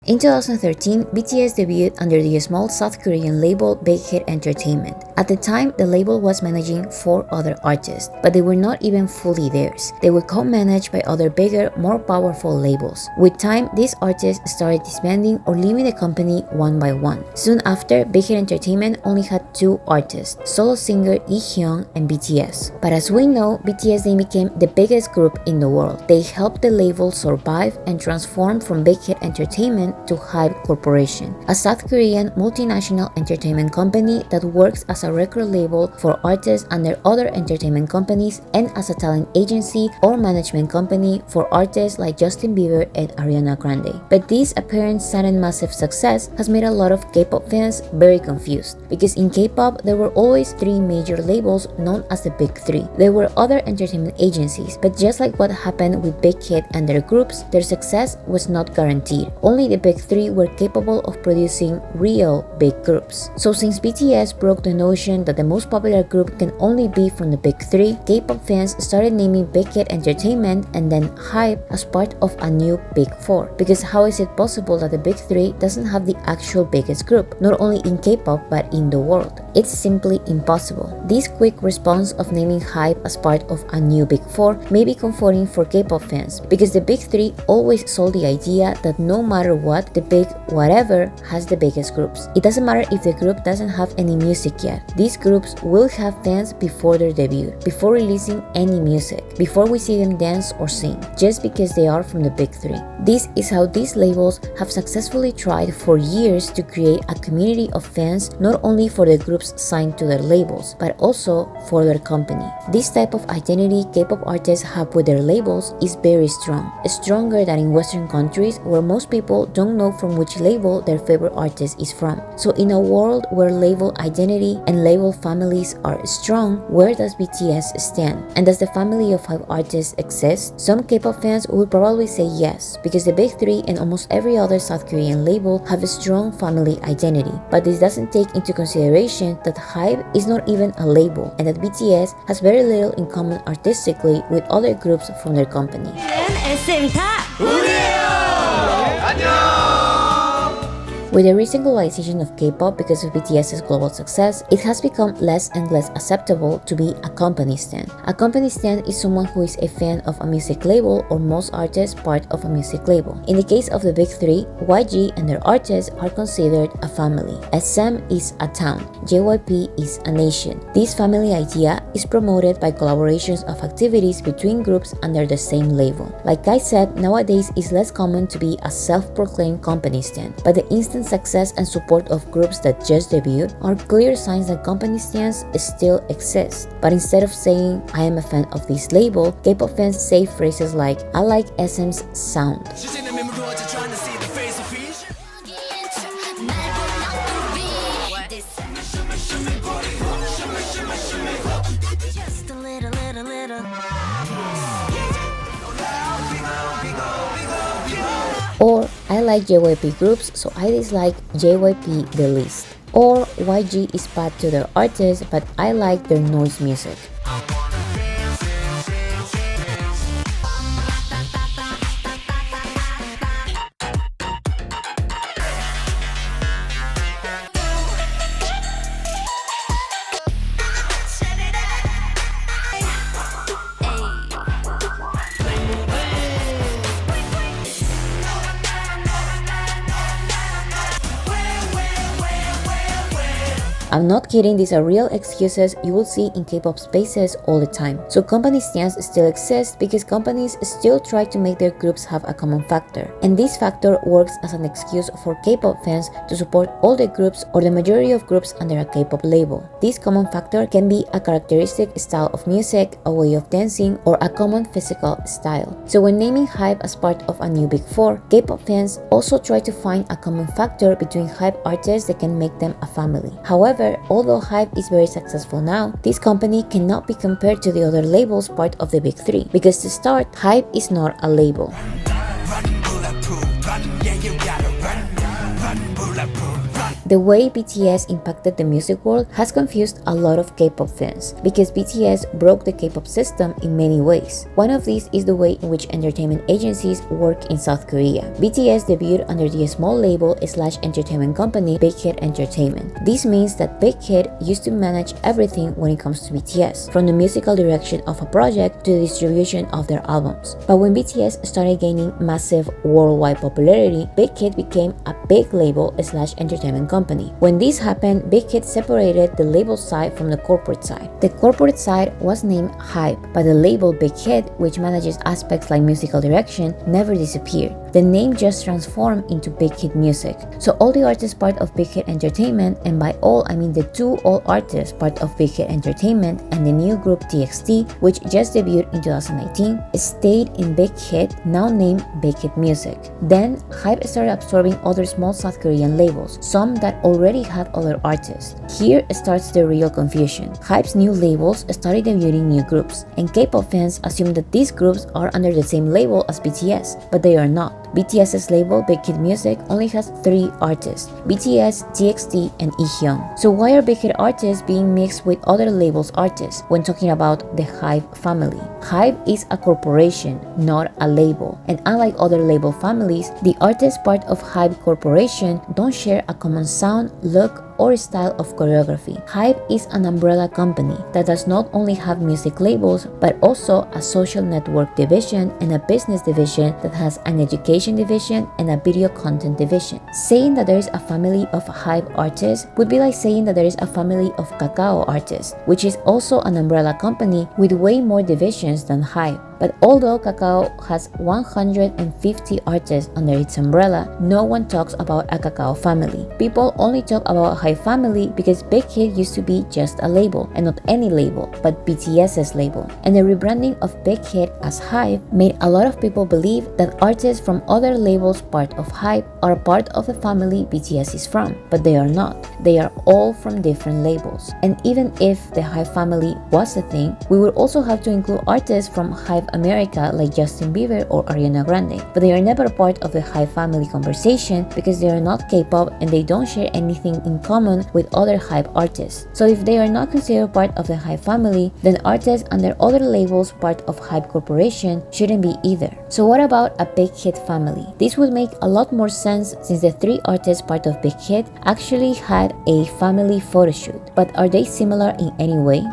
In 2013, BTS debuted under the small South Korean label Big Hit Entertainment. At the time, the label was managing 4 other artists, but they were not even fully theirs. They were co-managed by other bigger, more powerful labels. With time, these artists started disbanding or leaving the company one by one. Soon after, Big Hit Entertainment only had 2 artists, solo singer Lee Hyun and BTS. But as we know, BTS then became the biggest group in the world. They helped the label survive and transform from Big Hit Entertainment to Hybe Corporation, a South Korean multinational entertainment company that works as a record label for artists under other entertainment companies and as a talent agency or management company for artists like Justin Bieber and Ariana Grande. But this apparent sudden massive success has made a lot of K-pop fans very confused, because in K-pop there were always 3 major labels known as the Big 3. There were other entertainment agencies, but just like what happened with Big Hit and their groups, their success was not guaranteed. Only the Big 3 were capable of producing real big groups. So since BTS broke the notion that the most popular group can only be from the Big 3, K-pop fans started naming Big Hit Entertainment and then Hybe as part of a new Big 4. Because how is it possible that the Big 3 doesn't have the actual biggest group, not only in K-pop but in the world? It's simply impossible. This quick response of naming Hybe as part of a new Big 4 may be comforting for K-pop fans, because the Big 3 always sold the idea that no matter what, the big whatever has the biggest groups. It doesn't matter if the group doesn't have any music yet. These groups will have fans before their debut, before releasing any music, before we see them dance or sing, just because they are from the Big 3. This is how these labels have successfully tried for years to create a community of fans, not only for the groups signed to their labels, but also for their company. This type of identity K-pop artists have with their labels is very strong, stronger than in Western countries where most people don't know from which label their favorite artist is from. So in a world where label identity and label families are strong, where does BTS stand? And does the family of Hybe artists exist? Some K-pop fans would probably say yes, because the Big 3 and almost every other South Korean label have a strong family identity. But this doesn't take into consideration that Hybe is not even a label, and that BTS has very little in common artistically with other groups from their company. With the recent globalization of K-pop because of BTS's global success, it has become less and less acceptable to be a company stan. A company stan is someone who is a fan of a music label, or most artists part of a music label. In the case of the Big 3, YG and their artists are considered a family. SM is a town, JYP is a nation. This family idea is promoted by collaborations of activities between groups under the same label. Like I said, nowadays it's less common to be a self-proclaimed company stan, but the instant success and support of groups that just debuted are clear signs that company stans still exist. But instead of saying, I am a fan of this label, K-pop fans say phrases like, I like SM's sound. Or, I like JYP groups, so I dislike JYP the least. Or, YG is bad to their artists, but I like their noise music. I'm not kidding, these are real excuses you will see in K-pop spaces all the time. So company stans still exist because companies still try to make their groups have a common factor. And this factor works as an excuse for K-pop fans to support all the groups or the majority of groups under a K-pop label. This common factor can be a characteristic style of music, a way of dancing, or a common physical style. So when naming Hybe as part of a new Big 4, K-pop fans also try to find a common factor between Hybe artists that can make them a family. However, although Hybe is very successful now, this company cannot be compared to the other labels part of the Big 3, because to start, Hybe is not a label. The way BTS impacted the music world has confused a lot of K-pop fans because BTS broke the K-pop system in many ways. One of these is the way in which entertainment agencies work in South Korea. BTS debuted under the small label / entertainment company Big Hit Entertainment. This means that Big Hit used to manage everything when it comes to BTS, from the musical direction of a project to the distribution of their albums. But when BTS started gaining massive worldwide popularity, Big Hit became a big label / entertainment company. When this happened, Big Hit separated the label side from the corporate side. The corporate side was named Hybe, but the label Big Hit, which manages aspects like musical direction, never disappeared. The name just transformed into Big Hit Music. So all the artists part of Big Hit Entertainment, and by all I mean the two old artists part of Big Hit Entertainment and the new group TXT, which just debuted in 2019, stayed in Big Hit, now named Big Hit Music. Then Hybe started absorbing other small South Korean labels, some that already had other artists. Here starts the real confusion. Hybe's new labels started debuting new groups, and K-pop fans assume that these groups are under the same label as BTS, but they are not. BTS's label, Big Hit Music, only has 3 artists: BTS, TXT, and Ihyun. So why are Big Hit artists being mixed with other labels' artists when talking about the Hybe family? Hybe is a corporation, not a label. And unlike other label families, the artists part of Hybe Corporation don't share a common sound, look, or style of choreography. Hybe is an umbrella company that does not only have music labels, but also a social network division and a business division that has an education division and a video content division. Saying that there is a family of Hybe artists would be like saying that there is a family of Kakao artists, which is also an umbrella company with way more divisions than Hybe. But although Kakao has 150 artists under its umbrella, no one talks about a Kakao family. People only talk about Hybe family because Big Hit used to be just a label, and not any label, but BTS's label. And the rebranding of Big Hit as Hybe made a lot of people believe that artists from other labels part of Hybe are part of the family BTS is from, but they are not. They are all from different labels. And even if the Hybe family was a thing, we would also have to include artists from Hybe America like Justin Bieber or Ariana Grande, but they are never part of the Hybe family conversation because they are not K-pop and they don't share anything in common with other Hybe artists. So if they are not considered part of the Hybe family, then artists under other labels part of Hybe Corporation shouldn't be either. So what about a Big Hit family? This would make a lot more sense since the 3 artists part of Big Hit actually had a family photoshoot. But are they similar in any way?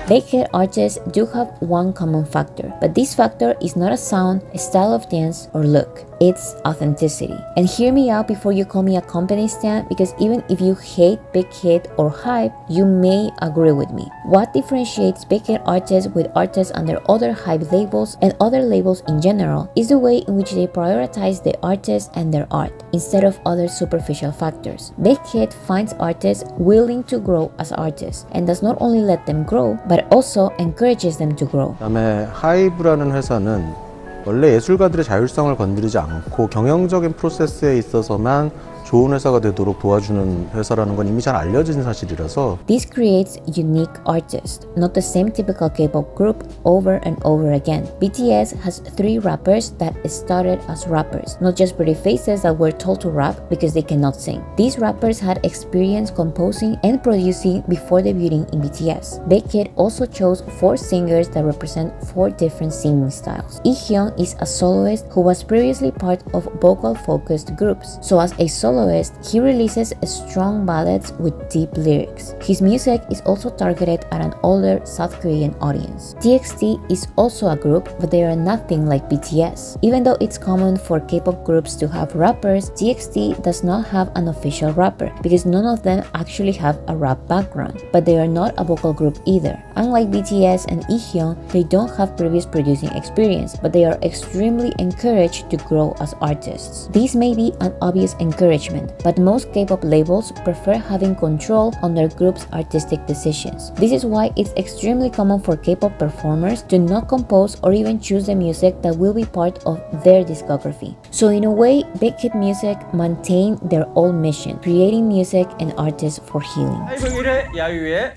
Big Hit artists do have one common factor, but this factor is not a sound, a style of dance, or look. It's authenticity. And hear me out before you call me a company stan, because even if you hate Big Hit or Hybe, you may agree with me. What differentiates Big Hit artists with artists under other Hybe labels and other labels in general is the way in which they prioritize the artist and their art instead of other superficial factors. Big Hit finds artists willing to grow as artists and does not only let them grow, but also encourages them to grow. 그다음에 하이브라는 회사는 원래 예술가들의 자율성을 건드리지 않고 경영적인 프로세스에 있어서만 좋은 회사가 되도록 도와주는 회사라는 건 이미 잘 알려진 사실이라서 This creates unique artists, not the same typical K-pop group over and over again. BTS has 3 rappers that started as rappers, not just pretty faces that were told to rap because they cannot sing. These rappers had experience composing and producing before debuting in BTS. Big Hit also chose 4 singers that represent 4 different singing styles. Ihyun is a soloist who was previously part of vocal-focused groups, so as a soloist, he releases strong ballads with deep lyrics. His music is also targeted at an older South Korean audience. TXT is also a group, but they are nothing like BTS. Even though it's common for K-pop groups to have rappers, TXT does not have an official rapper because none of them actually have a rap background, but they are not a vocal group either. Unlike BTS and Ihyun, they don't have previous producing experience, but they are extremely encouraged to grow as artists. This may be an obvious encouragement, but most K-pop labels prefer having control on their group's artistic decisions. This is why it's extremely common for K-pop performers to not compose or even choose the music that will be part of their discography. So in a way, Big Hit Music maintain their old mission, creating music and artists for healing. 생일의 야유에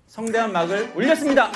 성대한 막을 올렸습니다.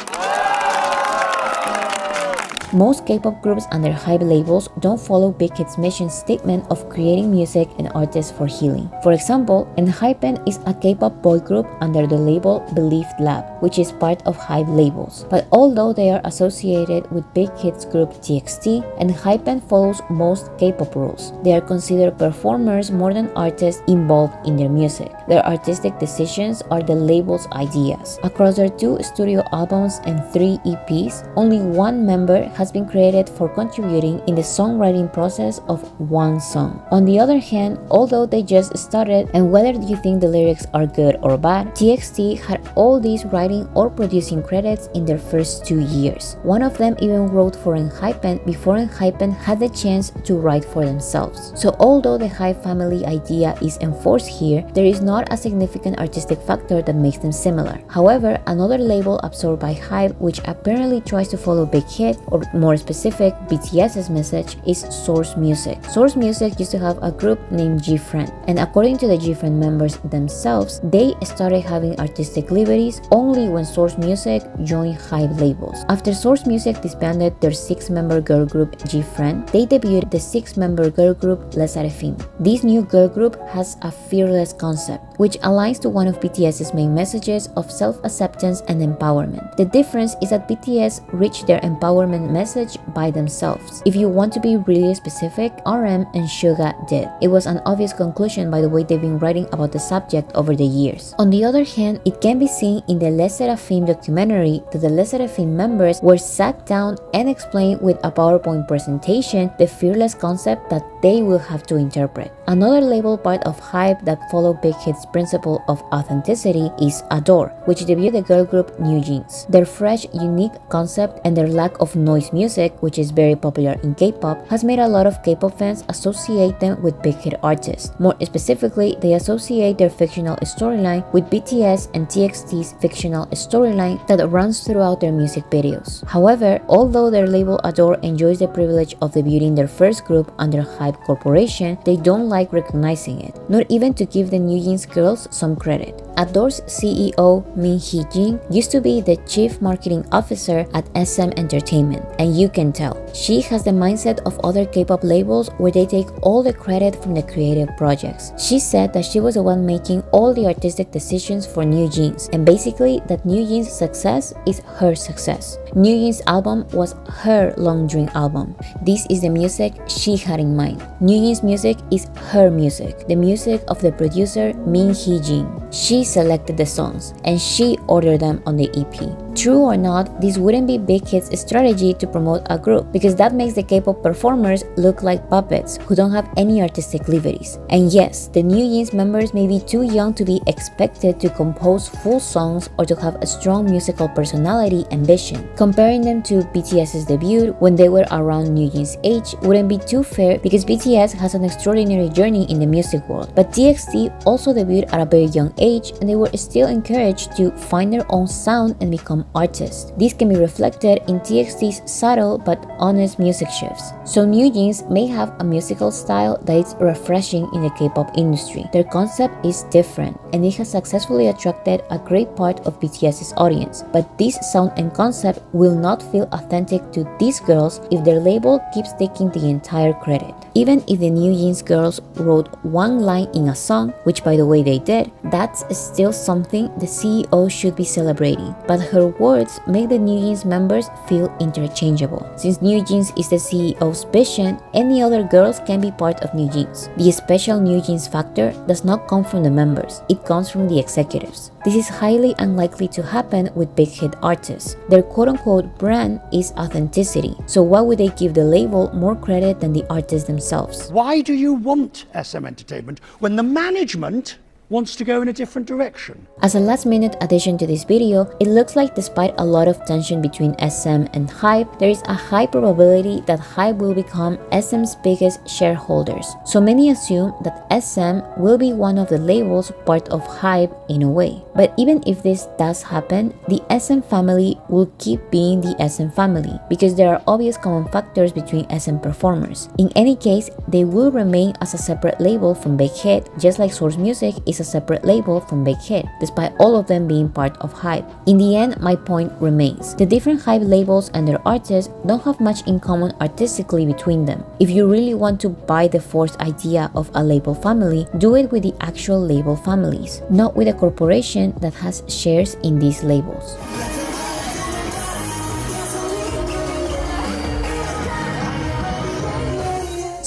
Most K-pop groups under hybe labels don't follow Big Hit's mission statement of creating music and artists for healing. For example, ENHYPEN is a K-pop boy group under the label Belief Lab, which is part of hybe labels. But although they are associated with Big Hit's group TXT, ENHYPEN follows most K-pop rules. They are considered performers more than artists involved in their music. Their artistic decisions are the label's ideas. Across their 2 studio albums and 3 EPs, only one member has been credited for contributing in the songwriting process of one song. On the other hand, although they just started, and whether you think the lyrics are good or bad, TXT had all these writing or producing credits in their first 2 years. One of them even wrote for ENHYPEN before ENHYPEN had the chance to write for themselves. So although the hybe family idea is enforced here, there is not a significant artistic factor that makes them similar. However, another label absorbed by hybe, which apparently tries to follow Big Hit, or more specific, BTS's message, is Source Music. Source Music used to have a group named G-Friend, and according to the G-Friend members themselves, they started having artistic liberties only when Source Music joined hybe labels. After Source Music disbanded their 6-member girl group G-Friend, they debuted the 6-member girl group Les Seraphim. This new girl group has a fearless concept, which aligns to one of BTS's main messages of self-acceptance and empowerment. The difference is that BTS reached their empowerment message by themselves. If you want to be really specific, RM and Suga did. It was an obvious conclusion by the way they've been writing about the subject over the years. On the other hand, it can be seen in the Les Seraphim documentary that the Les Seraphim members were sat down and explained with a PowerPoint presentation the fearless concept that they will have to interpret. Another label part of hybe that followed Big Hit's principle of authenticity is Adore, which debuted the girl group New Jeans. Their fresh, unique concept and their lack of noise music, which is very popular in K-pop, has made a lot of K-pop fans associate them with Big Hit artists. More specifically, they associate their fictional storyline with BTS and TXT's fictional storyline that runs throughout their music videos. However, although their label Adore enjoys the privilege of debuting their first group under hybe corporation, they don't like recognizing it, not even to give the New Jeans girls some credit. Adore's CEO Min Hee-jin used to be the chief marketing officer at SM Entertainment, and you can tell. She has the mindset of other K-pop labels where they take all the credit from the creative projects. She said that she was the one making all the artistic decisions for New Jeans, and basically that New Jeans' success is her success. New Jeans' album was her Long Dream album. This is the music she had in mind. New Jeans' music is her music, the music of the producer Min Hee-jin. She selected the songs, and she ordered them on the EP. True or not, this wouldn't be Big Hit's strategy to promote a group, because that makes the K-pop performers look like puppets who don't have any artistic liberties. And yes, the New Jeans members may be too young to be expected to compose full songs or to have a strong musical personality and vision. Comparing them to BTS's debut when they were around New Jeans' age wouldn't be too fair, because BTS has an extraordinary journey in the music world, but TXT also debuted at a very young age, and they were still encouraged to find their own sound and become artists. This can be reflected in TXT's subtle but honest music shifts. So New Jeans may have a musical style that is refreshing in the K-pop industry. Their concept is different, and it has successfully attracted a great part of BTS's audience. But this sound and concept will not feel authentic to these girls if their label keeps taking the entire credit. Even if the New Jeans girls wrote one line in a song, which by the way they did, that's still something the CEO should be celebrating. But her words make the New Jeans members feel interchangeable. Since New Jeans is the CEO's vision, any other girls can be part of New Jeans. The special New Jeans factor does not come from the members, it comes from the executives. This is highly unlikely to happen with Big Hit artists. Their quote-unquote brand is authenticity, so why would they give the label more credit than the artists themselves? Why do you want SM Entertainment when the management wants to go in a different direction? As a last-minute addition to this video, it looks like despite a lot of tension between SM and hybe, there is a high probability that hybe will become SM's biggest shareholders. So many assume that SM will be one of the labels part of hybe in a way. But even if this does happen, the SM family will keep being the SM family because there are obvious common factors between SM performers. In any case, they will remain as a separate label from Big Hit, just like Source Music is is a separate label from Big Hit, despite all of them being part of Hybe. In the end, my point remains. The different Hybe labels and their artists don't have much in common artistically between them. If you really want to buy the forced idea of a label family, do it with the actual label families, not with a corporation that has shares in these labels.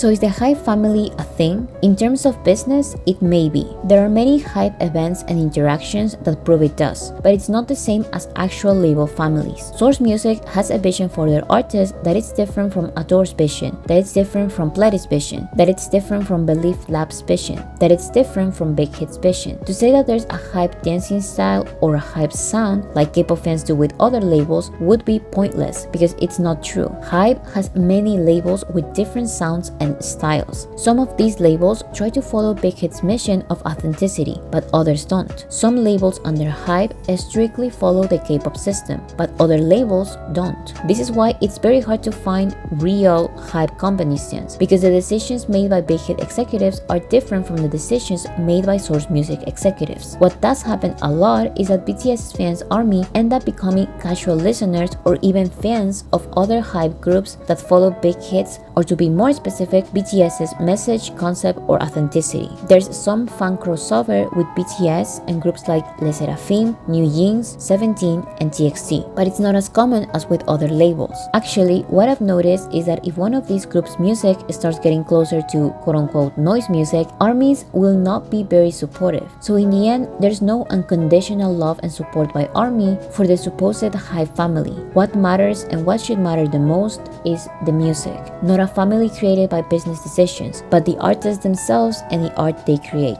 So is the Hybe family a thing? In terms of business, it may be. There are many Hybe events and interactions that prove it does, but it's not the same as actual label families. Source Music has a vision for their artists that is different from Ador's vision, that it's different from Pledis' vision, that it's different from Belief Lab's vision, that it's different from Big Hit's vision. To say that there's a Hybe dancing style or a Hybe sound, like K-pop fans do with other labels, would be pointless because it's not true. Hybe has many labels with different sounds and styles. Some of these labels try to follow Big Hit's mission of authenticity, but others don't. Some labels under Hybe strictly follow the K-pop system, but other labels don't. This is why it's very hard to find real Hybe company stands, because the decisions made by Big Hit executives are different from the decisions made by Source Music executives. What does happen a lot is that BTS fans army end up becoming casual listeners or even fans of other Hybe groups that follow Big Hit's, or to be more specific, BTS's message, concept, or authenticity. There's some fan crossover with BTS and groups like Les Seraphim, New Jeans, 17, and TXT, but it's not as common as with other labels. Actually, what I've noticed is that if one of these groups' music starts getting closer to quote-unquote noise music, ARMYs will not be very supportive. So in the end, there's no unconditional love and support by ARMY for the supposed Hybe family. What matters and what should matter the most is the music, not a family created by business decisions, but the artists themselves and the art they create.